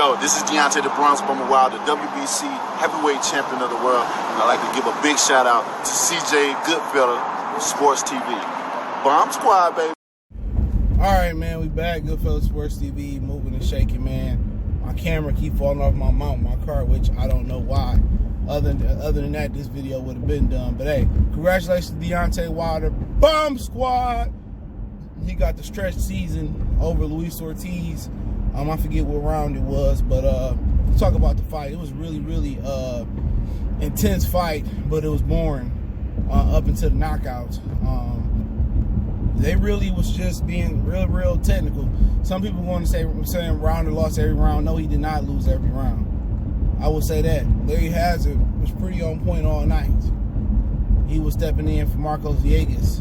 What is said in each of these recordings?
Yo, this is Deontay the Bronx Bomber Wild, the WBC heavyweight champion of the world. And I'd like to give a big shout out to CJ Goodfella of Sports TV. Bomb Squad, baby. All right, man, we back. Goodfella Sports TV, moving and shaking, man. My camera keep falling off my mount, my car, which I don't know why. Other than that, this video would have been done. But hey, congratulations to Deontay Wilder, Bomb Squad. He got the stretch season over Luis Ortiz. I forget what round it was, but let's talk about the fight. It was really intense fight, but it was boring up until the knockouts. They really was just being real technical. Some people want to say saying Rounder lost every round. No, he did not lose every round. I would say that Larry Hazard was pretty on point all night. He was stepping in for Marcos Villegas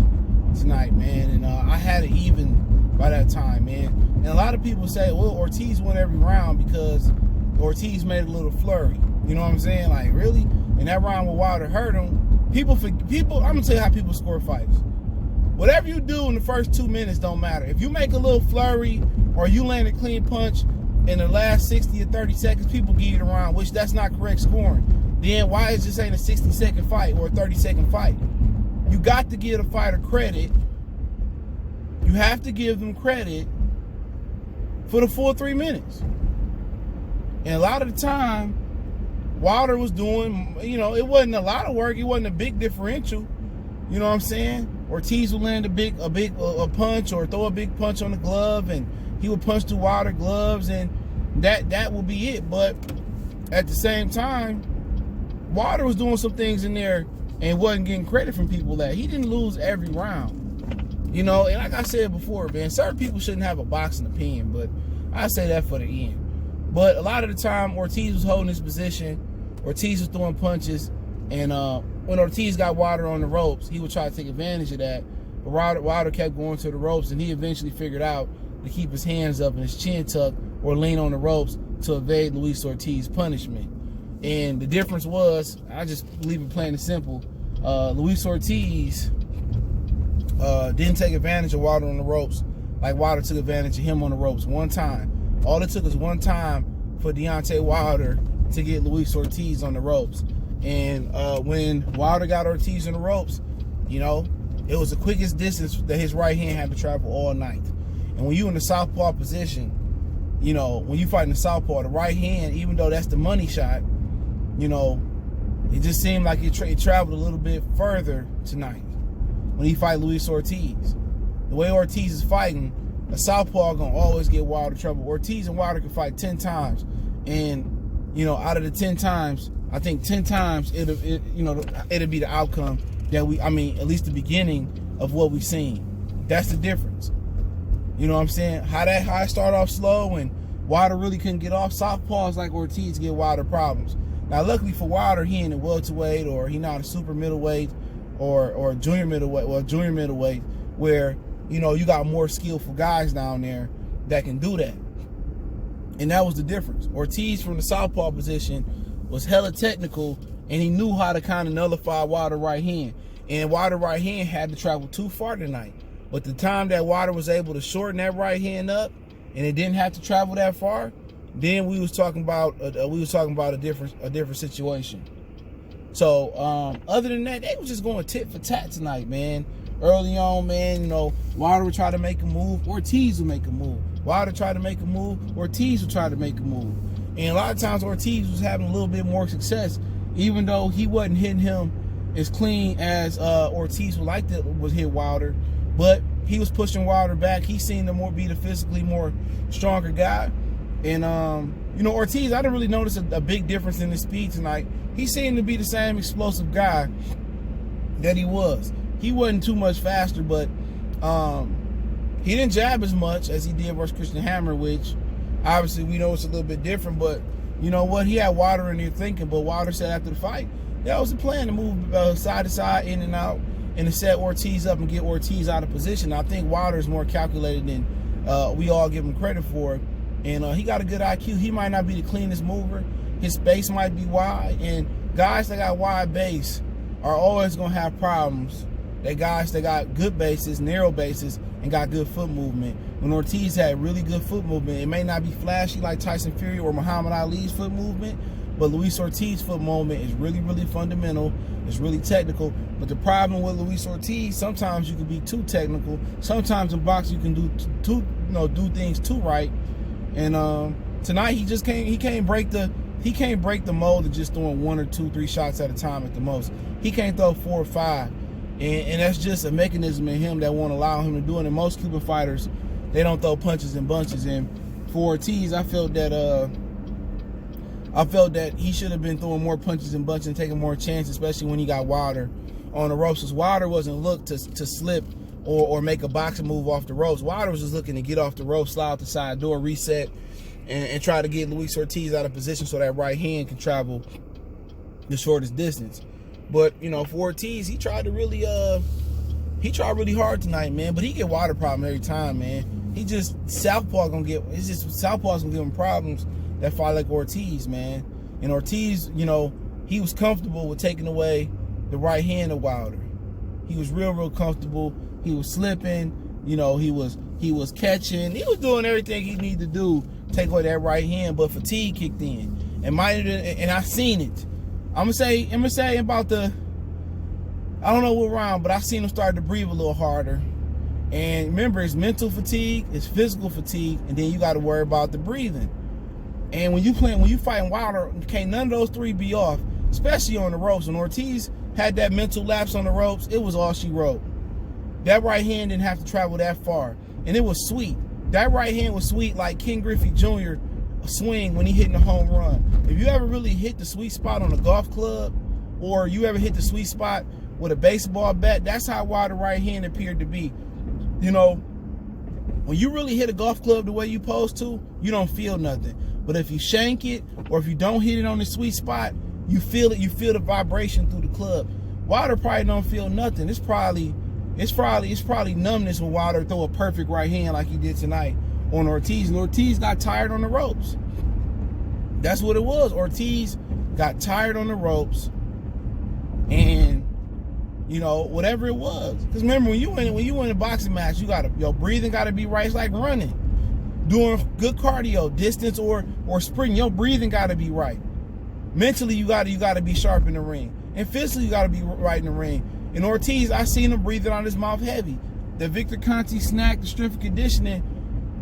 tonight, man, and I had it even by that time, man. And a lot of people say, well, Ortiz won every round because Ortiz made a little flurry. You know what I'm saying? Like, really? And that round where Wilder hurt him, people, I'm gonna tell you how people score fights. Whatever you do in the first 2 minutes don't matter. If you make a little flurry or you land a clean punch in the last 60 or 30 seconds, people give you the round, which that's not correct scoring. Then why is this ain't a 60-second fight or a 30-second fight? You got to give the fighter credit. You have to give them credit for the full 3 minutes. And a lot of the time, Wilder was doing, it wasn't a lot of work. It wasn't a big differential. You know what I'm saying? Ortiz would land a punch or throw a big punch on the glove, and he would punch through Wilder gloves, and that will be it. But at the same time, Wilder was doing some things in there and wasn't getting credit from people that he didn't lose every round. And like I said before, man, certain people shouldn't have a boxing opinion, but I say that for the end. But a lot of the time, Ortiz was holding his position. Ortiz was throwing punches, and when Ortiz got Wilder on the ropes, he would try to take advantage of that. But Wilder kept going to the ropes, and he eventually figured out to keep his hands up and his chin tucked or lean on the ropes to evade Luis Ortiz's punishment. And the difference was, I just leave it plain and simple, Luis Ortiz didn't take advantage of Wilder on the ropes like Wilder took advantage of him on the ropes one time. All it took was one time for Deontay Wilder to get Luis Ortiz on the ropes. And when Wilder got Ortiz on the ropes, it was the quickest distance that his right hand had to travel all night. And when you in the southpaw position, when you fight in the southpaw, the right hand, even though that's the money shot, it just seemed like it traveled a little bit further tonight when he fight Luis Ortiz. The way Ortiz is fighting, a southpaw gonna always get Wilder trouble. Ortiz and Wilder can fight 10 times, and out of the 10 times, I think 10 times it'll be the outcome that at least the beginning of what we've seen. That's the difference. You know what I'm saying? How it started off slow and Wilder really couldn't get off. Southpaws like Ortiz get Wilder problems. Now, luckily for Wilder, he ain't a welterweight, or he not a super middleweight or junior middleweight. Well, junior middleweight, where you got more skillful guys down there that can do that. And that was the difference. Ortiz from the southpaw position was hella technical, and he knew how to kind of nullify Wilder right hand. And Wilder right hand had to travel too far tonight. But the time that Wilder was able to shorten that right hand up, and it didn't have to travel that far, then we was talking about a different situation. So other than that, they was just going tit for tat tonight, man. Early on, man, Wilder would try to make a move, Ortiz would make a move. Wilder tried to make a move, Ortiz would try to make a move. And a lot of times Ortiz was having a little bit more success, even though he wasn't hitting him as clean as Ortiz would hit Wilder. But he was pushing Wilder back. He seemed to be the physically more stronger guy. And, Ortiz, I didn't really notice a big difference in his speed tonight. He seemed to be the same explosive guy that he was. He wasn't too much faster, but he didn't jab as much as he did versus Christian Hammer, which obviously we know it's a little bit different. But you know what? He had Wilder in there thinking, but Wilder said after the fight, that was the plan, to move side to side, in and out, and to set Ortiz up and get Ortiz out of position. I think Wilder is more calculated than we all give him credit for. And he got a good IQ. He might not be the cleanest mover. His base might be wide. And guys that got wide base are always going to have problems. They guys that got good bases, narrow bases, and got good foot movement. when Ortiz had really good foot movement. It may not be flashy like Tyson Fury or Muhammad Ali's foot movement, but Luis Ortiz's foot movement is really, really fundamental. It's really technical. But the problem with Luis Ortiz, sometimes you can be too technical. Sometimes in boxing you can do things too right. And tonight he can't break the mold of just throwing 1 or 2, 3 shots at a time at the most. He can't throw 4 or 5. And that's just a mechanism in him that won't allow him to do it. And most Cuban fighters, they don't throw punches in bunches. And for Ortiz, I felt that he should have been throwing more punches in bunches and taking more chances, especially when he got Wilder on the ropes. Because Wilder wasn't looked to slip or make a boxing move off the ropes. Wilder was just looking to get off the ropes, slide out the side door, reset, and try to get Luis Ortiz out of position so that right hand can travel the shortest distance. But, for Ortiz, he tried really hard tonight, man. But he get Wilder problem every time, man. Southpaws gonna give him problems that fight like Ortiz, man. And Ortiz, he was comfortable with taking away the right hand of Wilder. He was real comfortable. He was slipping, he was catching. He was doing everything he needed to do to take away that right hand, but fatigue kicked in. And I seen it. I'm gonna say about I don't know what round, but I seen him start to breathe a little harder. And remember, it's mental fatigue, it's physical fatigue, and then you got to worry about the breathing. And when you fighting Wilder, can't none of those 3 be off, especially on the ropes. When Ortiz had that mental lapse on the ropes, it was all she wrote. That right hand didn't have to travel that far, and it was sweet. That right hand was sweet like Ken Griffey Jr. swing when he hitting a home run. If you ever really hit the sweet spot on a golf club, or you ever hit the sweet spot with a baseball bat, that's how wide the right hand appeared to be. When you really hit a golf club the way you supposed to, you don't feel nothing. But if you shank it, or if you don't hit it on the sweet spot, you feel it. You feel the vibration through the club. Wilder probably don't feel nothing. It's probably numbness when Wilder throw a perfect right hand like he did tonight on Ortiz. And Ortiz got tired on the ropes. That's what it was. Ortiz got tired on the ropes, and whatever it was. Because remember, when you in a boxing match, your breathing got to be right. It's like running, doing good cardio, distance or sprinting. Your breathing got to be right. Mentally, you got to be sharp in the ring, and physically, you got to be right in the ring. And Ortiz, I seen him breathing on his mouth heavy. The Victor Conte snack, the strength and conditioning,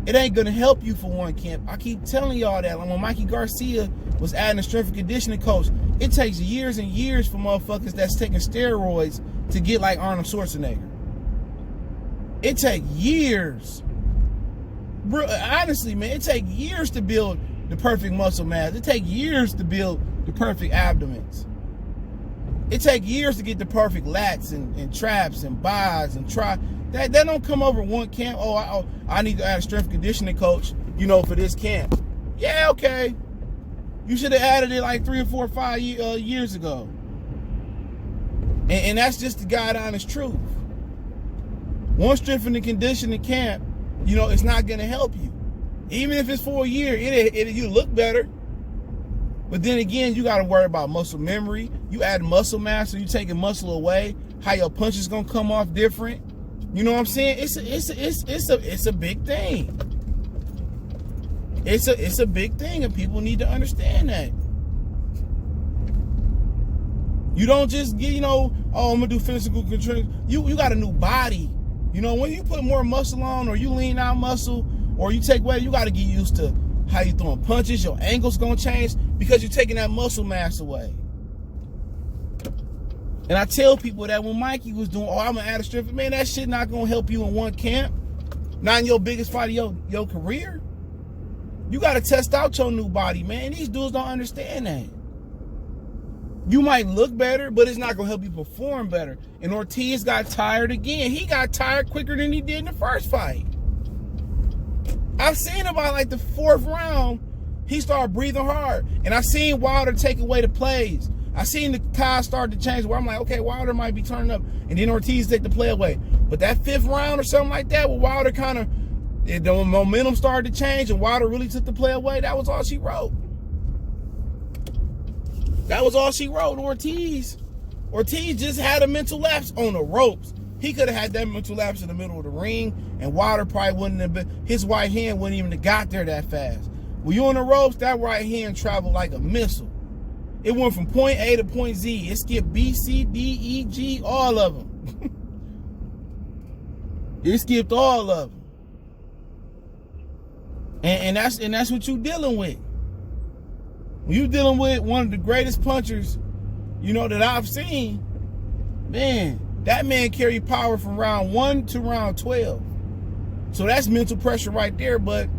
it ain't gonna help you for one camp. I keep telling y'all that. Like when Mikey Garcia was adding a strength and conditioning coach, it takes years and years for motherfuckers that's taking steroids to get like Arnold Schwarzenegger. It takes years. Bro, honestly, man, it takes years to build the perfect muscle mass. It takes years to build the perfect abdomens. It takes years to get the perfect lats and traps and buys and try. That don't come over one camp. Oh, I need to add a strength conditioning coach, for this camp. Yeah, okay. You should have added it like 3 or 4 or 5 years ago. And that's just the God honest truth. One strength and conditioning camp, it's not going to help you. Even if it's for a year, you look better. But then again, you got to worry about muscle memory. You add muscle mass, so you taking muscle away. How your punch is gonna come off different. You know what I'm saying? It's a big thing. It's a big thing, and people need to understand that. You don't just get, I'm gonna do physical control. You got a new body. When you put more muscle on, or you lean out muscle, or you take weight, you got to get used to how you throwing punches. Your angle's gonna change because you're taking that muscle mass away. And I tell people that when Mikey was doing, I'm gonna add a strength, man, that shit not gonna help you in one camp. Not in your biggest fight of your career. You gotta test out your new body, man. These dudes don't understand that. You might look better, but it's not gonna help you perform better. And Ortiz got tired again. He got tired quicker than he did in the first fight. I've seen about like the 4th round, he started breathing hard. And I seen Wilder take away the plays. I seen the tide start to change where I'm like, okay, Wilder might be turning up. And then Ortiz take the play away. But that 5th round or something like that, where Wilder the momentum started to change and Wilder really took the play away, that was all she wrote. That was all she wrote. Ortiz just had a mental lapse on the ropes. He could have had that mental lapse in the middle of the ring, and Wilder probably wouldn't have been, his right hand wouldn't even have got there that fast. When you on the ropes, that right hand traveled like a missile. It went from point A to point Z. It skipped B, C, D, E, G, all of them. It skipped all of them. And that's what you dealing with. When you dealing with one of the greatest punchers, you know, that I've seen, man, that man carried power from round 1 to round 12. So that's mental pressure right there. But,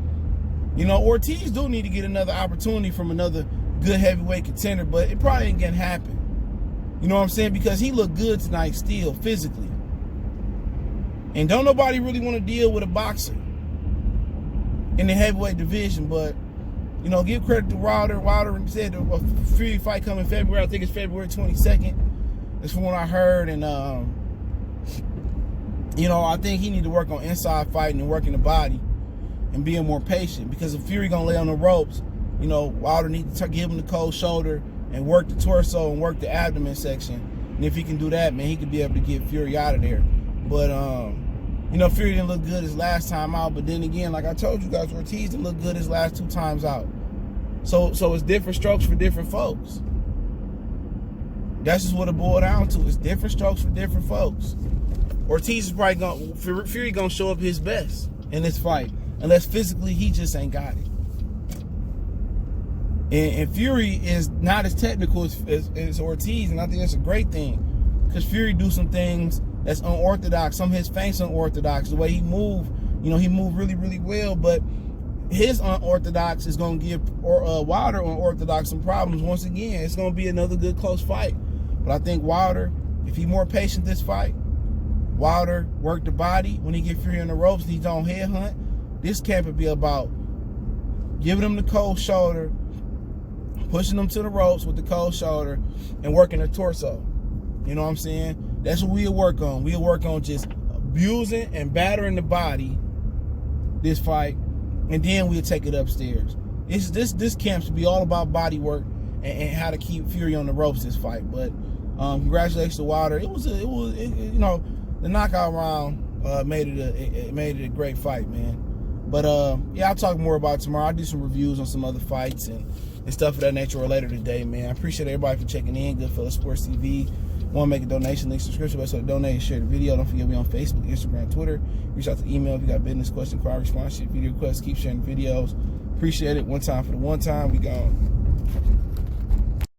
you know, Ortiz do need to get another opportunity from another good heavyweight contender, but it probably ain't gonna happen. You know what I'm saying? Because he looked good tonight still, physically. And don't nobody really want to deal with a boxer in the heavyweight division, but, you know, give credit to Wilder. Wilder said a Fury fight coming February. I think it's February 22nd. That's from what I heard. And, you know, I think he need to work on inside fighting and working the body and being more patient, because if Fury going to lay on the ropes, you know, Wilder needs to give him the cold shoulder and work the torso and work the abdomen section. And if he can do that, man, he could be able to get Fury out of there. But, you know, Fury didn't look good his last time out. But then again, like I told you guys, Ortiz didn't look good his last 2 times out. So it's different strokes for different folks. That's just what it boiled down to. It's different strokes for different folks. Ortiz is probably Fury gonna show up his best in this fight, unless physically he just ain't got it. And Fury is not as technical as Ortiz, and I think that's a great thing, because Fury do some things that's unorthodox. Some of his feints unorthodox. The way he move, you know, he moved really, really well, but his unorthodox is going to give Wilder unorthodox some problems. Once again, it's going to be another good close fight. But I think Wilder, if he's more patient this fight, Wilder work the body. When he get Fury on the ropes, he don't headhunt. This camp would be about giving him the cold shoulder, pushing them to the ropes with the cold shoulder, and working the torso. You know what I'm saying? That's what we'll work on. We'll work on just abusing and battering the body this fight, and then we'll take it upstairs. This camp should be all about body work and how to keep Fury on the ropes this fight. But congratulations to Wilder. It was you know, the knockout round made it a great fight, man. But yeah, I'll talk more about it tomorrow. I'll do some reviews on some other fights and stuff of that nature later today, man. I appreciate everybody for checking in. Goodfellas Sports TV. Want to make a donation, link subscription button, so donate and share the video. Don't forget, we on Facebook, Instagram, Twitter. Reach out to email if you got business, question, inquiry, sponsorship, video requests. Keep sharing the videos. Appreciate it. One time for the one time. We gone.